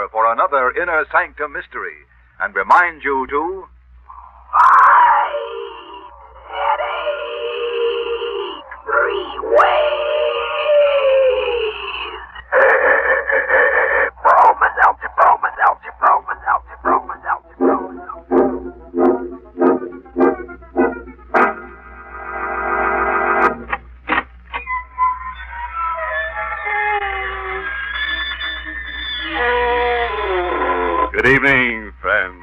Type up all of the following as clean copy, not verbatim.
hour for another Inner Sanctum mystery and remind you to... Fight headache 3 ways. Bromazeltzer, bromazeltzer, bromazeltzer, bromazeltzer, bromazeltzer. Good evening, friends.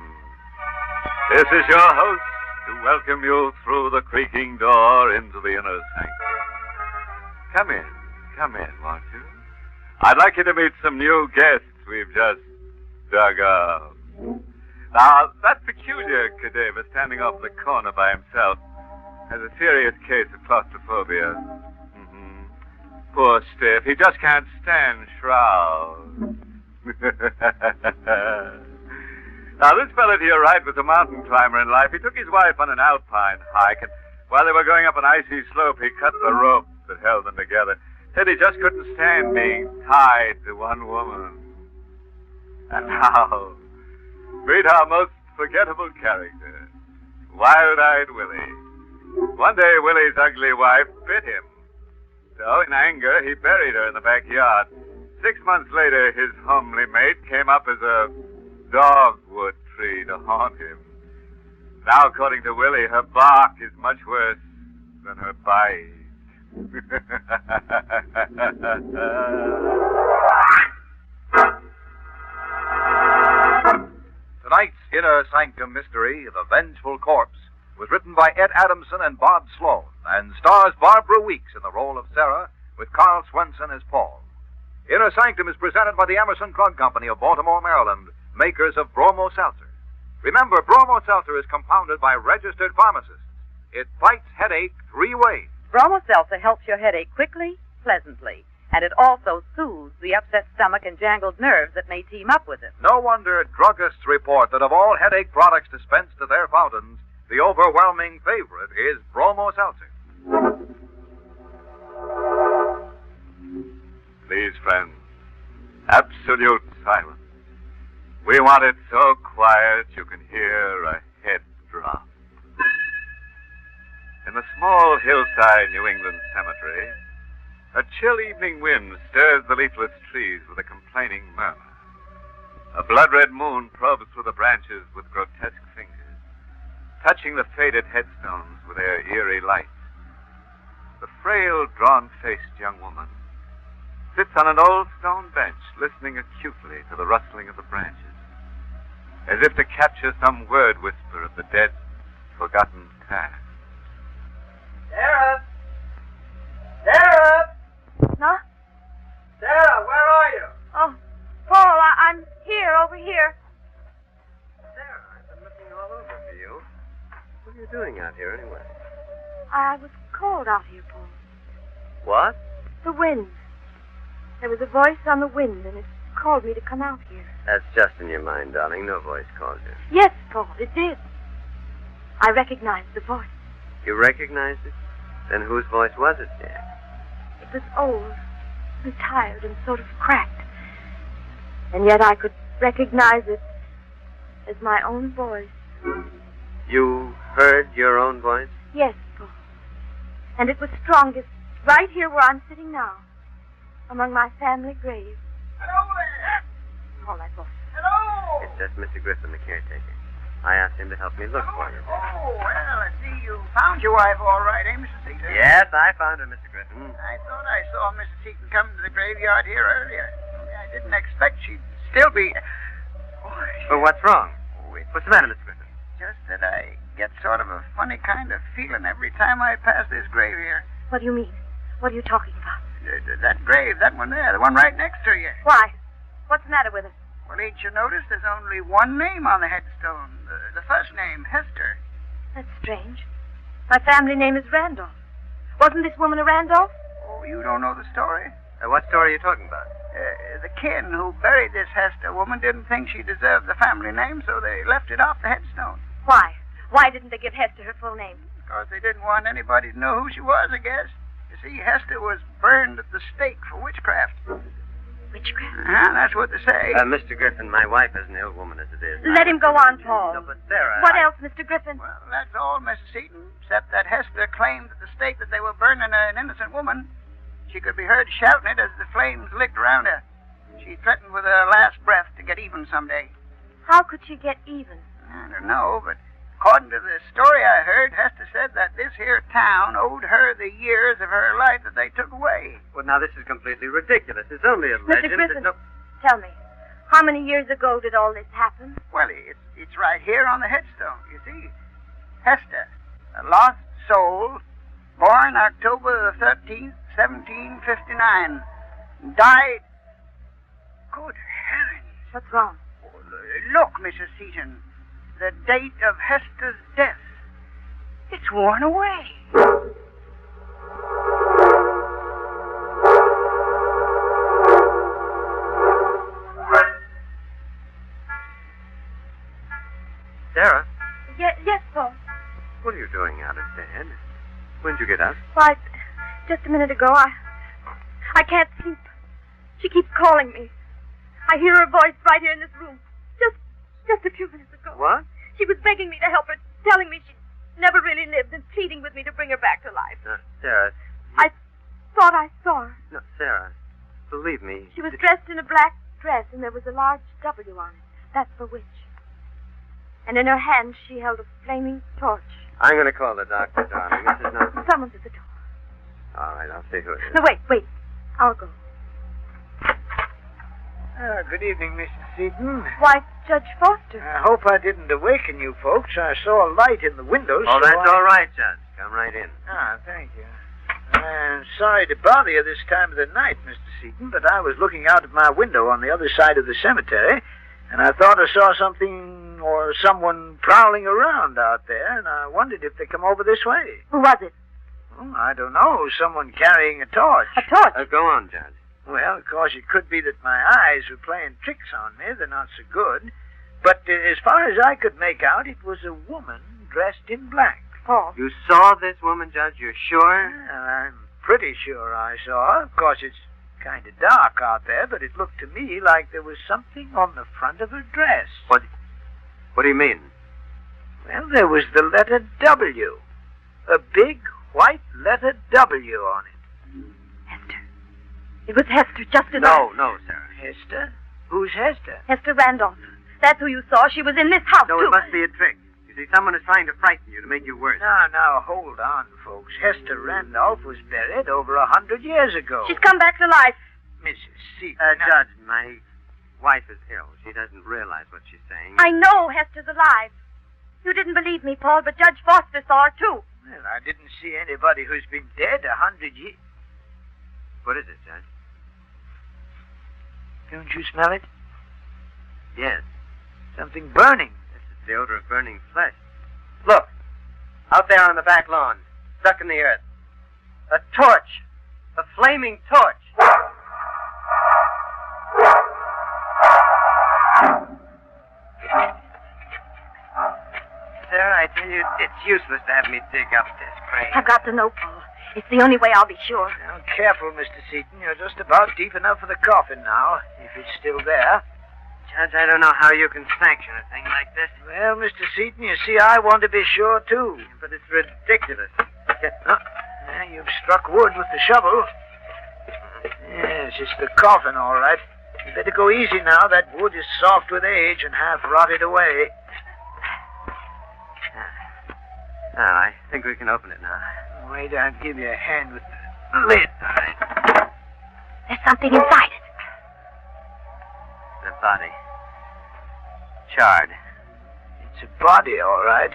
This is your host to welcome you through the creaking door into the inner sanctum. Come in, won't you? I'd like you to meet some new guests we've just dug up. Now, that peculiar cadaver standing off the corner by himself has a serious case of claustrophobia. Poor stiff. He just can't stand shrouds. Now, this fellow to your right was a mountain climber in life. He took his wife on an alpine hike, and while they were going up an icy slope, he cut the rope that held them together. Said he just couldn't stand being tied to one woman. And now, meet our most forgettable character, Wild-Eyed Willie. One day, Willie's ugly wife bit him. So, in anger, he buried her in the backyard. 6 months later, his homely mate came up as a dogwood tree to haunt him. Now, according to Willie, her bark is much worse than her bite. Tonight's Inner Sanctum mystery, The Vengeful Corpse, was written by Ed Adamson and Bob Sloan and stars Barbara Weeks in the role of Sarah with Carl Swenson as Paul. Inner Sanctum is presented by the Emerson Drug Company of Baltimore, Maryland, makers of Bromo Seltzer. Remember, Bromo Seltzer is compounded by registered pharmacists. It fights headache 3 ways. Bromo Seltzer helps your headache quickly, pleasantly, and it also soothes the upset stomach and jangled nerves that may team up with it. No wonder druggists report that of all headache products dispensed to their fountains, the overwhelming favorite is Bromo Seltzer. Please, friends, absolute silence. We want it so quiet you can hear a head drop. In the small hillside New England cemetery, a chill evening wind stirs the leafless trees with a complaining murmur. A blood-red moon probes through the branches with grotesque fingers, touching the faded headstones with their eerie light. The frail, drawn-faced young woman sits on an old stone bench, listening acutely to the rustling of the branches, as if to capture some word whisper of the dead, forgotten past. Sarah! Sarah! Huh? Sarah, where are you? Oh, Paul, I'm here, over here. Sarah, I've been looking all over for you. What are you doing out here, anyway? I was called out here, Paul. What? The wind. There was a voice on the wind, and it called me to come out here. That's just in your mind, darling. No voice called you. Yes, Paul, it did. I recognized the voice. You recognized it? Then whose voice was it, dear? It was old and tired and sort of cracked. And yet I could recognize it as my own voice. You heard your own voice? Yes, Paul. And it was strongest right here where I'm sitting now, among my family graves. Hello there! Paul, that voice. Hello! It's just Mr. Griffin, the caretaker. I asked him to help me look for you. Oh, well, I see you found your wife all right, eh, Mrs. Seaton? Yes, I found her, Mr. Griffin. I thought I saw Mrs. Seaton come to the graveyard here earlier. I didn't expect she'd still be... Well, what's wrong? What's the matter, Mr. Griffin? Just that I get sort of a funny kind of feeling every time I pass this grave here. What do you mean? What are you talking about? That grave, that one there, the one right next to you. Why? What's the matter with it? Well, ain't you noticed there's only one name on the headstone? The first name, Hester. That's strange. My family name is Randolph. Wasn't this woman a Randolph? Oh, you don't know the story? What story are you talking about? The kin who buried this Hester woman didn't think she deserved the family name, so they left it off the headstone. Why? Why didn't they give Hester her full name? Because they didn't want anybody to know who she was, I guess. You see, Hester was burned at the stake for witchcraft. Witchcraft? That's what they say. Mr. Griffin, my wife is an ill woman as it is. Let him go on, Paul. No, but Sarah... What else, Mr. Griffin? Well, that's all, Mrs. Seaton, except that Hester claimed at the stake that they were burning an innocent woman. She could be heard shouting it as the flames licked around her. She threatened with her last breath to get even someday. How could she get even? I don't know, but according to the story I heard, Hester said that this here town owed her the years of her life that they took away. Well, now, this is completely ridiculous. It's only a Mr. legend. Griffin, No... tell me, how many years ago did all this happen? Well, it's right here on the headstone, you see. Hester, a lost soul, born October 13th, 1759. Died... Good heavens. What's wrong? Look, Mrs. Seaton. The date of Hester's death. It's worn away. Sarah, Yes, Paul. what are you doing out of bed? When'd you get up? Why, just a minute ago, I can't sleep. She keeps calling me. I hear her voice right here in this room. Just a few minutes ago. What? She was begging me to help her, telling me she never really lived and pleading with me to bring her back to life. Sarah. I thought I saw her. No, Sarah, believe me. She was dressed in a black dress, and there was a large W on it. That's for witch. And in her hand, she held a flaming torch. I'm going to call the doctor, darling. This is not... Someone's at the door. All right, I'll see who it is. No, wait. I'll go. Good evening, Mrs. Seaton. Why, Judge Foster. I hope I didn't awaken you folks. I saw a light in the window. Oh, so that's all right, Judge. Come right in. Thank you. I'm sorry to bother you this time of the night, Mr. Seaton, but I was looking out of my window on the other side of the cemetery, and I thought I saw something or someone prowling around out there, and I wondered if they come over this way. Who was it? Oh, I don't know. Someone carrying a torch. A torch? Go on, Judge. Well, of course, it could be that my eyes were playing tricks on me. They're not so good. But as far as I could make out, it was a woman dressed in black. Paul. You saw this woman, Judge? You're sure? Well, I'm pretty sure I saw her. Of course, it's kind of dark out there, but it looked to me like there was something on the front of her dress. What do you mean? Well, there was the letter W. A big white letter W on it. Hester. It was Hester, just as No, Sarah. Hester? Who's Hester? Hester Randolph. That's who you saw. She was in this house, No, too. it must be a trick. You see, someone is trying to frighten you to make you worse. Now, hold on, folks. Hester Randolph was buried over 100 years ago. She's come back to life. Mrs. Seaton. Judge, my wife is ill. She doesn't realize what she's saying. I know Hester's alive. You didn't believe me, Paul, but Judge Foster saw her, too. Well, I didn't see anybody who's been dead 100 years. What is it, Judge? Don't you smell it? Yes. Something burning. This is the odor of burning flesh. Look. Out there on the back lawn. Stuck in the earth. A torch. A flaming torch. Sarah, I tell you, it's useless to have me dig up this grave. I've got to know, Paul. It's the only way I'll be sure. Now, careful, Mr. Seaton. You're just about deep enough for the coffin now, if it's still there. Judge, I don't know how you can sanction a thing like this. Well, Mr. Seaton, you see, I want to be sure, too. But it's ridiculous. You've struck wood with the shovel. Yes, it's the coffin, all right. You better go easy now. That wood is soft with age and half rotted away. I think we can open it now. Wait, I'll give you a hand with the lid. All right. There's something inside it. The body. Charred. It's a body, all right.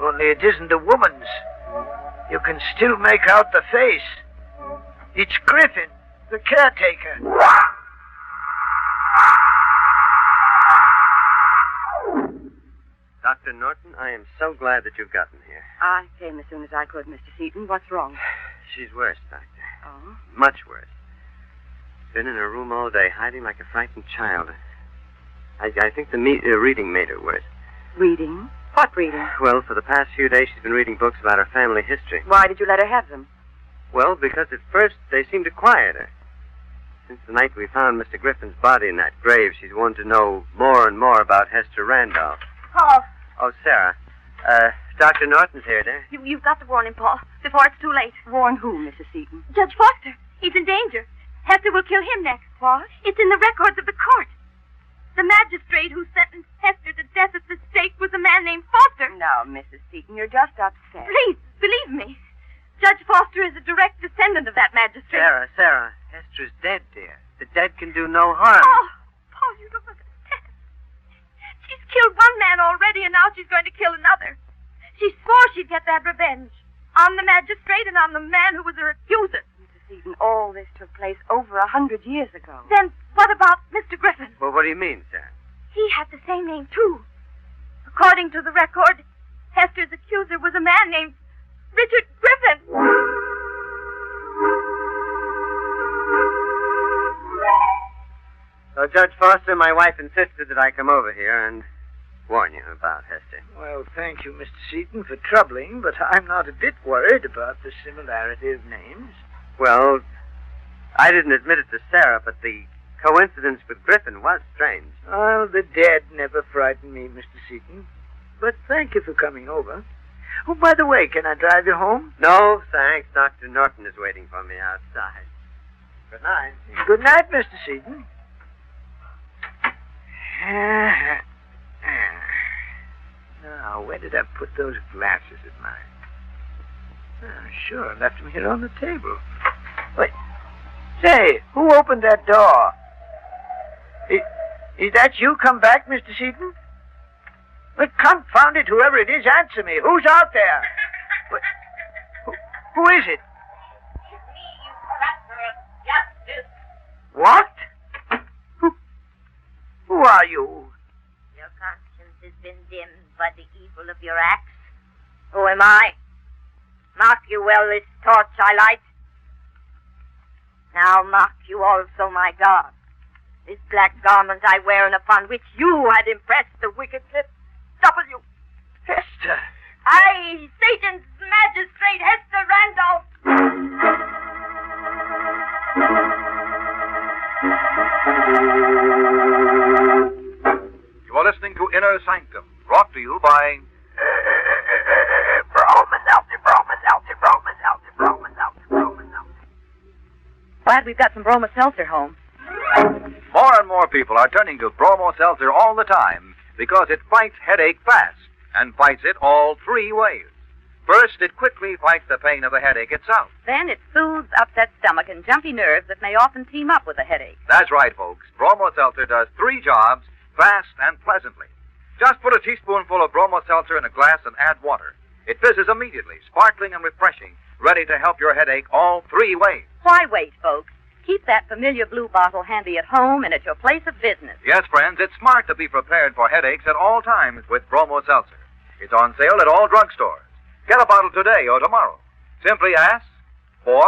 Only it isn't a woman's. You can still make out the face. It's Griffin, the caretaker. Dr. Norton, I am so glad that you've gotten here. I came as soon as I could, Mr. Seaton. What's wrong? She's worse, Doctor. Oh? Much worse. Been in her room all day, hiding like a frightened child. I think the reading made her worse. Reading? What reading? Well, for the past few days, she's been reading books about her family history. Why did you let her have them? Well, because at first they seemed to quiet her. Since the night we found Mr. Griffin's body in that grave, she's wanted to know more and more about Hester Randolph. Paul, Oh, Sarah. Dr. Norton's here, dear. you've got to warn him, Paul, before it's too late. Warn who, Mrs. Seaton? Judge Foster. He's in danger. Hester will kill him next. What? It's in the records of the court. The magistrate who sentenced Hester to death at the stake was a man named Foster. Now, Mrs. Seaton, you're just upset. Please, believe me. Judge Foster is a direct descendant of that magistrate. Sarah. Hester's dead, dear. The dead can do no harm. Oh, Paul, you don't understand. She's killed one man already, and now she's going to kill another. She swore she'd get that revenge on the magistrate and on the man who was her accuser. Mrs. Seaton, all this took place over 100 years ago. Then what about Mr. Griffin? Well, what do you mean, Sarah? He had the same name, too. According to the record, Hester's accuser was a man named Richard Griffin. So, Judge Foster, my wife insisted that I come over here and warn you about Hester. Well, thank you, Mr. Seaton, for troubling, but I'm not a bit worried about the similarity of names. Well, I didn't admit it to Sarah, but the coincidence with Griffin was strange. Well, the dead never frighten me, Mr. Seaton. But thank you for coming over. Oh, by the way, can I drive you home? No, thanks. Dr. Norton is waiting for me outside. Good night. Good night, Mr. Seaton. Now, where did I put those glasses of mine? Sure, I left them here on the table. Wait. Say, who opened that door? Is that you come back, Mr. Seaton? Well, confound it, whoever it is, answer me. Who's out there? Who is it? It's me, you corrupter of justice. What? Who are you? Your conscience has been dimmed by the evil of your acts. Who am I? Mark you well this torch I light. Now mark you also my God. This black garment I wear and upon which you had impressed the wicked lips. W. Hester. I, Satan's magistrate, Hester Randolph. You are listening to Inner Sanctum, brought to you by Glad we've got some Broma Seltzer home. More and more people are turning to Bromo Seltzer all the time because it fights headache fast and fights it all three ways. First, it quickly fights the pain of the headache itself. Then it soothes upset stomach and jumpy nerves that may often team up with a headache. That's right, folks. Bromo Seltzer does three jobs fast and pleasantly. Just put a teaspoonful of Bromo Seltzer in a glass and add water. It fizzes immediately, sparkling and refreshing, ready to help your headache all three ways. Why wait, folks? Keep that familiar blue bottle handy at home and at your place of business. Yes, friends, it's smart to be prepared for headaches at all times with Bromo Seltzer. It's on sale at all drugstores. Get a bottle today or tomorrow. Simply ask for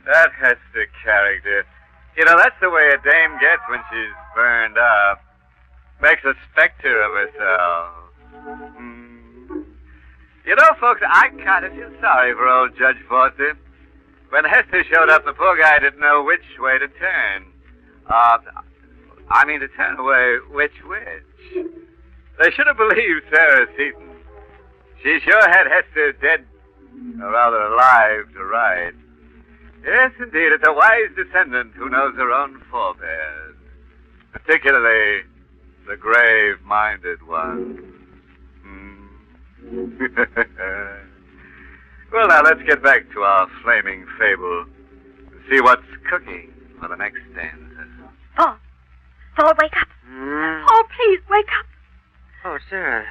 That Hester character. You know, that's the way a dame gets when she's burned up. Makes a specter of herself. You know, folks, I kind of feel sorry for old Judge Foster. When Hester showed up, the poor guy didn't know which way to turn. To turn away which. They should have believed Sarah Seaton. She sure had Hester dead, or rather alive, to right. Yes, indeed, it's a wise descendant who knows her own forebears. Particularly the grave-minded ones. Well, now, let's get back to our flaming fable and see what's cooking for the next stanza. Paul, wake up. Paul, please, wake up. Oh, Sarah.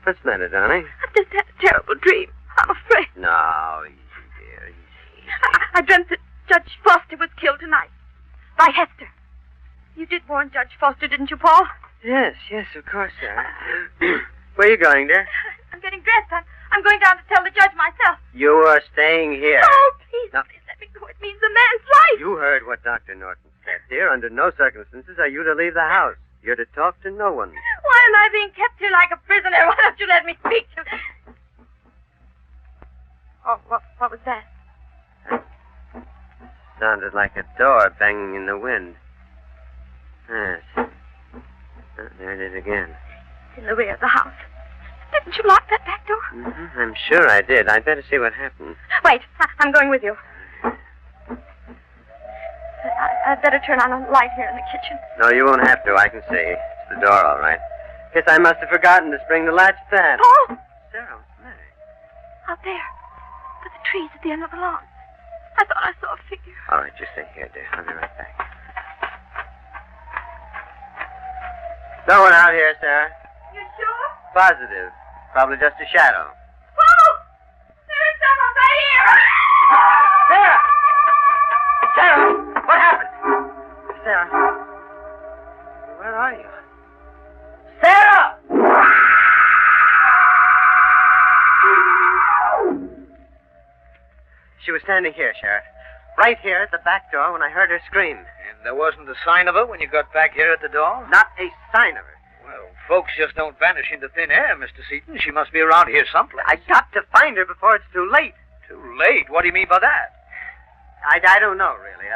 What's the matter, darling? I've just had a terrible dream. I'm afraid. No, easy, dear, easy. I dreamt that Judge Foster was killed tonight by Hester. You did warn Judge Foster, didn't you, Paul? Yes, of course, Sarah. Where are you going, dear? I'm getting dressed. I'm going down to tell the judge myself. You are staying here. Oh, please, No. please let me go. It means a man's life. You heard what Dr. Norton said, dear. Under no circumstances are you to leave the house. You're to talk to no one. Why am I being kept here like a prisoner? Why don't you let me speak to... Oh, what was that? Sounded like a door banging in the wind. Yes. Oh, there it is again. It's in the rear of the house. Didn't you lock that back door? Mm-hmm. I'm sure I did. I'd better see what happened. Wait, I'm going with you. I'd better turn on a light here in the kitchen. No, you won't have to. I can see. It's the door, all right. Guess I must have forgotten to spring the latch then. Paul! Sarah, what's the matter? Out there. By the trees at the end of the lawn. I thought I saw a figure. All right, you stay here, dear. I'll be right back. No one out here, Sarah. You sure? Positive. Probably just a shadow. Paul! There's someone right here! Sarah! Sarah! What happened? Sarah? Where are you? Sarah! She was standing here, Sheriff. Right here at the back door when I heard her scream. And there wasn't a sign of her when you got back here at the door? Not a sign of her. Well, folks just don't vanish into thin air, Mr. Seaton. She must be around here someplace. I got to find her before it's too late. Too late? What do you mean by that? I don't know, really.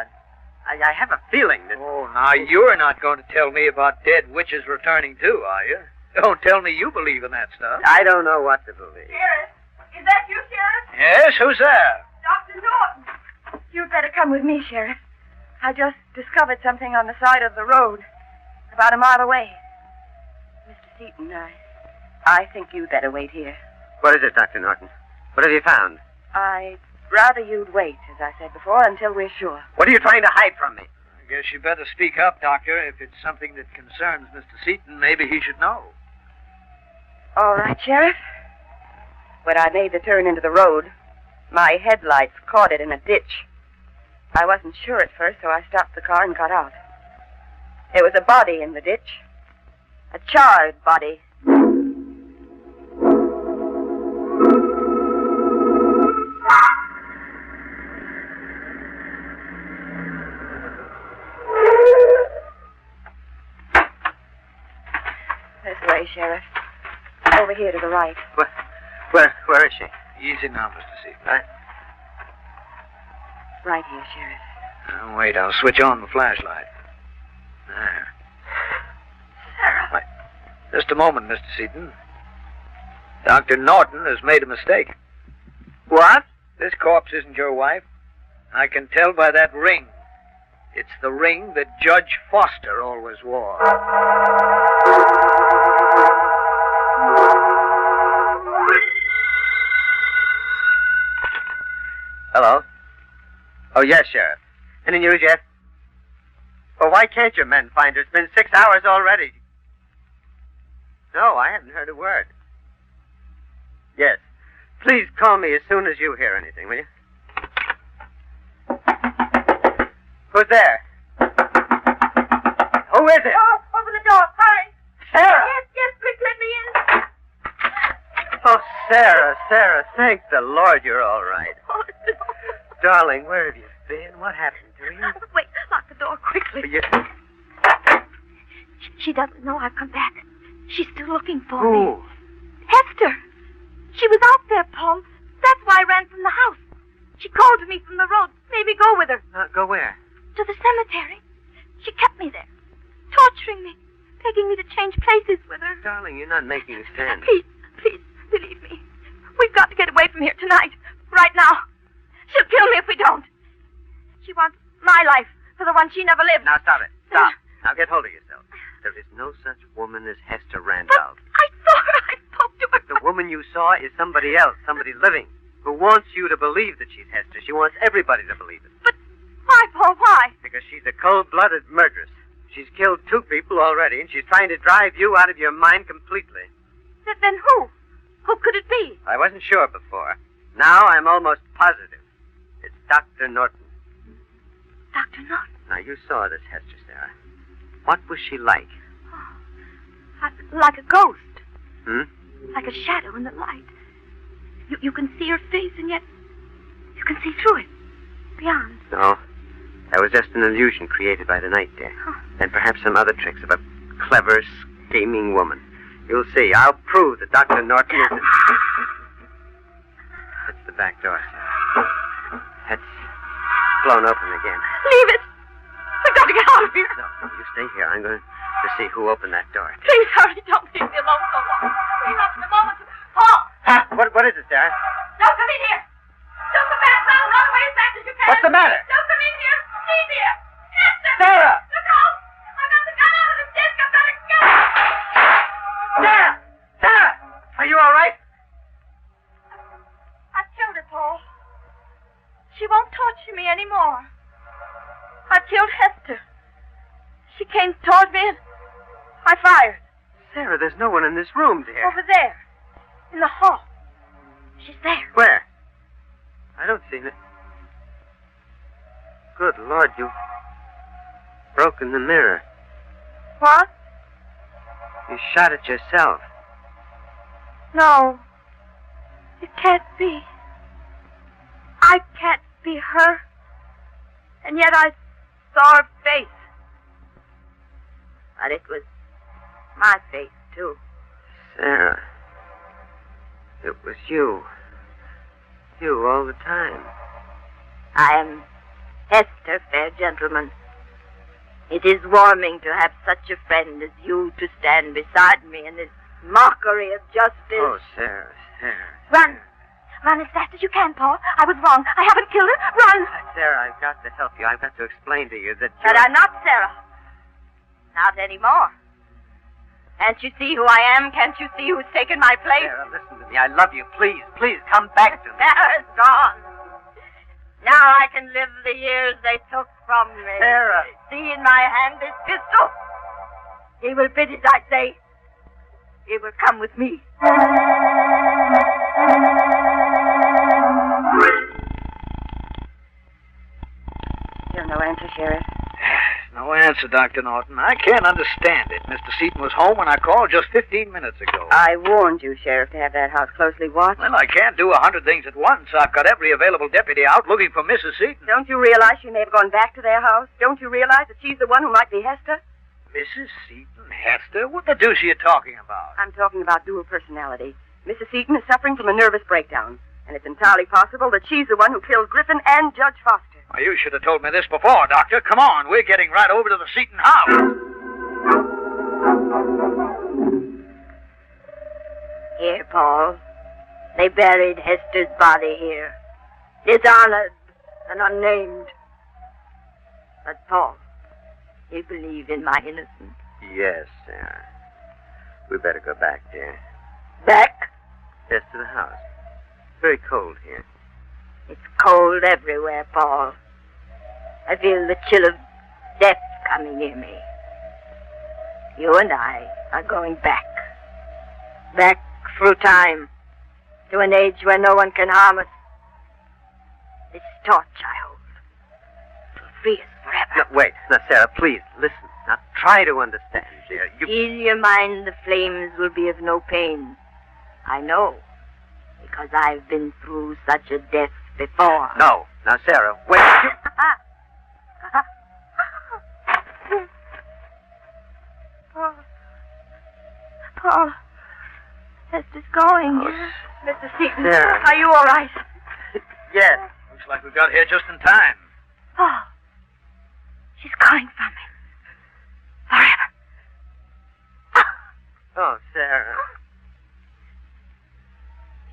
I have a feeling that... Oh, now you're not going to tell me about dead witches returning too, are you? Don't tell me you believe in that stuff. I don't know what to believe. Sheriff, is that you, Sheriff? Yes, who's there? Dr. Norton. You'd better come with me, Sheriff. I just discovered something on the side of the road, about a mile away. Mr. Seaton, I think you'd better wait here. What is it, Dr. Norton? What have you found? I'd rather you'd wait, as I said before, until we're sure. What are you trying to hide from me? I guess you better speak up, Doctor. If it's something that concerns Mr. Seaton, maybe he should know. All right, Sheriff. When I made the turn into the road, my headlights caught it in a ditch. I wasn't sure at first, so I stopped the car and got out. There was a body in the ditch. A charred body. This way, Sheriff. Over here to the right. Where is she? Easy now, Mr. Seaton. Right here, Sheriff. Now, wait, I'll switch on the flashlight. There. Sarah. Wait. Just a moment, Mr. Seaton. Dr. Norton has made a mistake. What? This corpse isn't your wife. I can tell by that ring. It's the ring that Judge Foster always wore. Hello? Oh, yes, Sheriff. Any news yet? Well, why can't your men find her? It's been 6 hours already. No, I haven't heard a word. Yes. Please call me as soon as you hear anything, will you? Who's there? Who is it? Oh, open the door. Hurry. Sarah! Yes, quick, let me in. Oh, Sarah, thank the Lord you're all right. Oh, no. Darling, where have you been? What happened to you? Wait, lock the door quickly. She doesn't know I've come back. She's still looking for me. Who? Hester. She was out there, Paul. That's why I ran from the house. She called to me from the road. Made me go with her. Go where? To the cemetery. She kept me there, torturing me, begging me to change places with her. Darling, you're not making sense. Please, believe me. We've got to get away from here tonight. Right now. She'll kill me if we don't. She wants my life for the one she never lived. Now, stop it. Stop. Now, get hold of yourself. There is no such woman as Hester Randolph. But I saw her. I spoke to her. The woman you saw is somebody else, somebody living, who wants you to believe that she's Hester. She wants everybody to believe it. But why, Paul, why? Because she's a cold-blooded murderess. She's killed 2 people already, and she's trying to drive you out of your mind completely. Then who? Who could it be? I wasn't sure before. Now I'm almost positive. It's Dr. Norton. Dr. Norton? Now, you saw this Hester, Sarah. What was she like? Oh, like a ghost. Hmm? Like a shadow in the light. You can see her face, and yet you can see through it. Beyond. No. That was just an illusion created by the night, dear. Oh. And perhaps some other tricks of a clever, scheming woman. You'll see. I'll prove that Dr. Norton is... That's the back door, sir. That's blown open again. Leave it. We've got to get out of here. No, you stay here. I'm going to see who opened that door. Please hurry. Don't leave me alone so long. We've got a moment to... Paul! Huh? What is it, Sarah? Don't come in here. Don't come back. Run away as fast as you can. What's the matter? Don't come in here. Stay here. Hester! Sarah! Look out! I've got the gun out of the desk. I've got a gun! Sarah! Sarah! Are you all right? I killed her, Paul. She won't torture me anymore. I killed Hester. She came toward me and I fired. Sarah, there's no one in this room, dear. Over there. In the hall. She's there. Where? I don't see it. Good Lord, you've broken the mirror. What? You shot it yourself. No. It can't be. I can't be her. And yet I saw her face. But it was my face, too. Sarah. It was you. You all the time. I am Hester, fair gentleman. It is warming to have such a friend as you to stand beside me in this mockery of justice. Oh, Sarah, Sarah. Run. Run as fast as you can, Paul. I was wrong. I haven't killed her. Run. Sarah, I've got to help you. I've got to explain to you that But I'm not Sarah. Not anymore. Can't you see who I am? Can't you see who's taken my place? Sarah, listen to me. I love you. Please, please, come back to me. Sarah's gone. Now I can live the years they took from me. Sarah. See in my hand this pistol. He will bid as I say. He will come with me. Still no answer, Sheriff. No answer, Dr. Norton. I can't understand it. Mr. Seaton was home when I called just 15 minutes ago. I warned you, Sheriff, to have that house closely watched. Well, I can't do 100 things at once. I've got every available deputy out looking for Mrs. Seaton. Don't you realize she may have gone back to their house? Don't you realize that she's the one who might be Hester? Mrs. Seaton? Hester? What the deuce are you talking about? I'm talking about dual personality. Mrs. Seaton is suffering from a nervous breakdown, and it's entirely possible that she's the one who killed Griffin and Judge Foster. Well, you should have told me this before, Doctor. Come on, we're getting right over to the Seaton house. Here, Paul. They buried Hester's body here. Dishonored and unnamed. But, Paul, you believe in my innocence. Yes, Sarah. We better go back, dear. Back? Yes, to the house. It's very cold here. It's cold everywhere, Paul. I feel the chill of death coming near me. You and I are going back. Back through time. To an age where no one can harm us. This torch I hold will free us forever. No, wait. Now, Sarah, please, listen. Now, try to understand, dear. Ease your mind, the flames will be of no pain. I know, because I've been through such a death before. No. Now, Sarah, wait. Paul. Hester's going. Oh, Mr. Seaton, Sarah. are you all right? Yes. Looks like we got here just in time. Paul. She's calling from me. Forever. Oh, Sarah.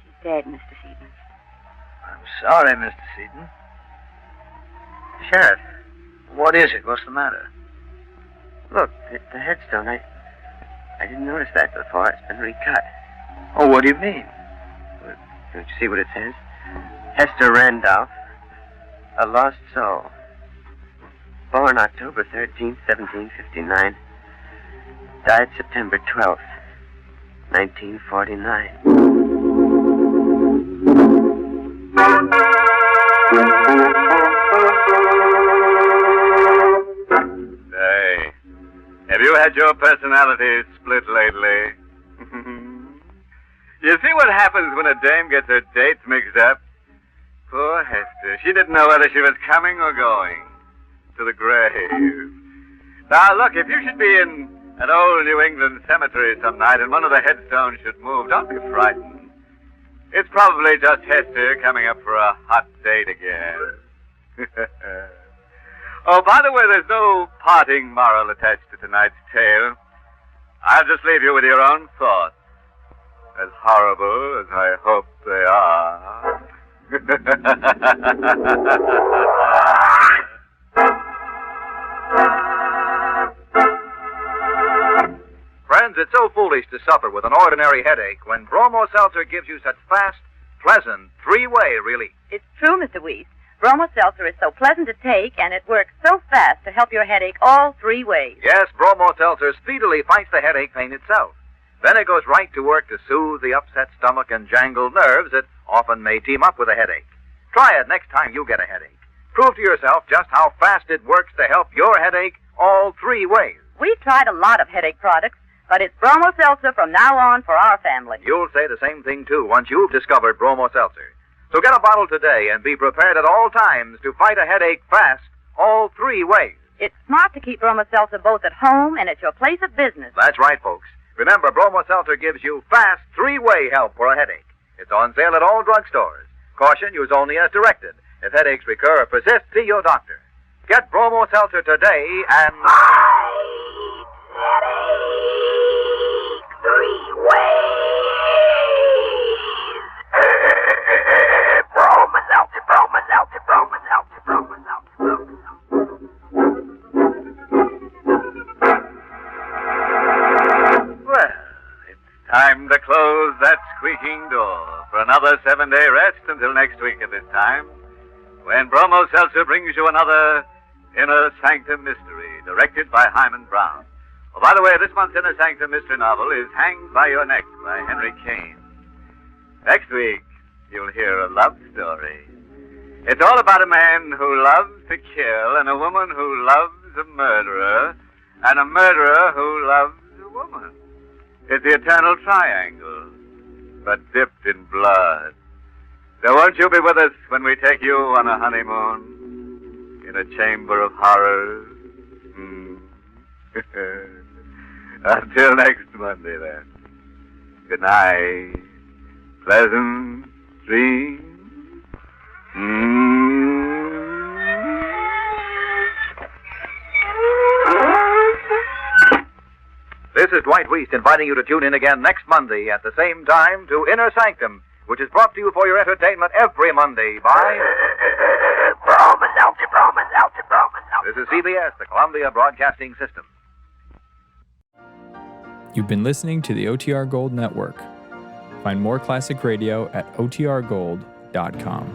She's dead, Mr. Seaton. I'm sorry, Mr. Seaton. Sheriff, What is it? What's the matter? look, the headstone. I didn't notice that before. It's been recut. Oh, what do you mean? Don't you see what it says? Hester Randolph, a lost soul. Born October 13th, 1759. Died September 12th, 1949. Say, have you had your personality split lately? You see what happens when a dame gets her dates mixed up? Poor Hester. She didn't know whether she was coming or going to the grave. Now, look, if you should be in an old New England cemetery some night and one of the headstones should move, don't be frightened. It's probably just Hester coming up for a hot date again. Oh, by the way, there's no parting moral attached to tonight's tale. I'll just leave you with your own thoughts. As horrible as I hope they are. Friends, it's so foolish to suffer with an ordinary headache when Bromo Seltzer gives you such fast, pleasant, three-way relief. It's true, Mr. Weiss. Bromo Seltzer is so pleasant to take, and it works so fast to help your headache all three ways. Yes, Bromo Seltzer speedily fights the headache pain itself. Then it goes right to work to soothe the upset stomach and jangled nerves that often may team up with a headache. Try it next time you get a headache. Prove to yourself just how fast it works to help your headache all three ways. We've tried a lot of headache products, but it's Bromo Seltzer from now on for our family. You'll say the same thing, too, once you've discovered Bromo Seltzer. So get a bottle today and be prepared at all times to fight a headache fast all three ways. It's smart to keep Bromo Seltzer both at home and at your place of business. That's right, folks. Remember, Bromo Seltzer gives you fast three-way help for a headache. It's on sale at all drugstores. Caution, use only as directed. If headaches recur or persist, see your doctor. Get Bromo Seltzer today and... Time to close that squeaking door for another 7-day rest until next week at this time, when Bromo Seltzer brings you another Inner Sanctum Mystery, directed by Hyman Brown. Oh, by the way, this month's Inner Sanctum Mystery novel is Hanged by Your Neck by Henry Kane. Next week, you'll hear a love story. It's all about a man who loves to kill and a woman who loves a murderer and a murderer who loves a woman. It's the eternal triangle, but dipped in blood. So won't you be with us when we take you on a honeymoon in a chamber of horrors? Until next Monday, then. Good night. Pleasant dreams. This is Dwight Weist inviting you to tune in again next Monday at the same time to Inner Sanctum, which is brought to you for your entertainment every Monday by... This is CBS, the Columbia Broadcasting System. You've been listening to the OTR Gold Network. Find more classic radio at otrgold.com.